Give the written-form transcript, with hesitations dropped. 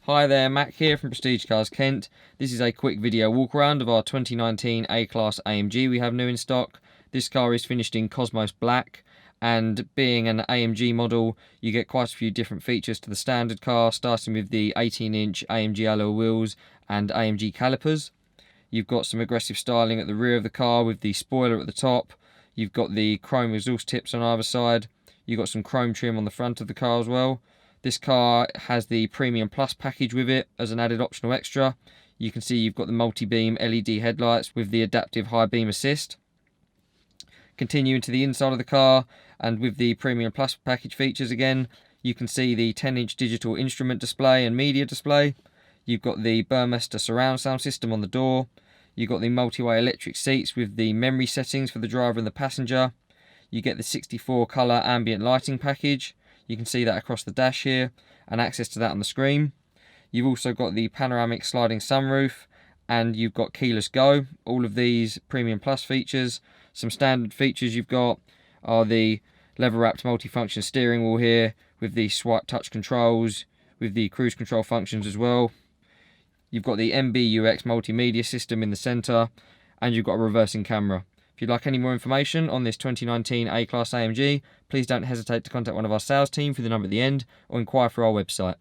Hi there, Mac here from Prestige Cars Kent. This is a quick video walk around of our 2019 A-Class AMG we have new in stock. This car is finished in Cosmos Black, and being an AMG model, you get quite a few different features to the standard car, starting with the 18-inch AMG alloy wheels and AMG calipers. You've got some aggressive styling at the rear of the car with the spoiler at the top. You've got the chrome exhaust tips on either side. You've got some chrome trim on the front of the car as well. This car has the Premium Plus package with it as an added optional extra. You can see you've got the multi-beam LED headlights with the adaptive high beam assist. Continuing to the inside of the car, and with the Premium Plus package features again, you can see the 10-inch digital instrument display and media display. You've got the Burmester surround sound system on the door. You've got the multi-way electric seats with the memory settings for the driver and the passenger. You get the 64 colour ambient lighting package. You can see that across the dash here, and access to that on the screen. You've also got the panoramic sliding sunroof, and you've got keyless go. All of these Premium Plus features. Some standard features you've got are the leather wrapped multifunction steering wheel here with the swipe touch controls, with the cruise control functions as well. You've got the MBUX multimedia system in the centre, and you've got a reversing camera. If you'd like any more information on this 2019 A-Class AMG, please don't hesitate to contact one of our sales team through the number at the end, or inquire through our website.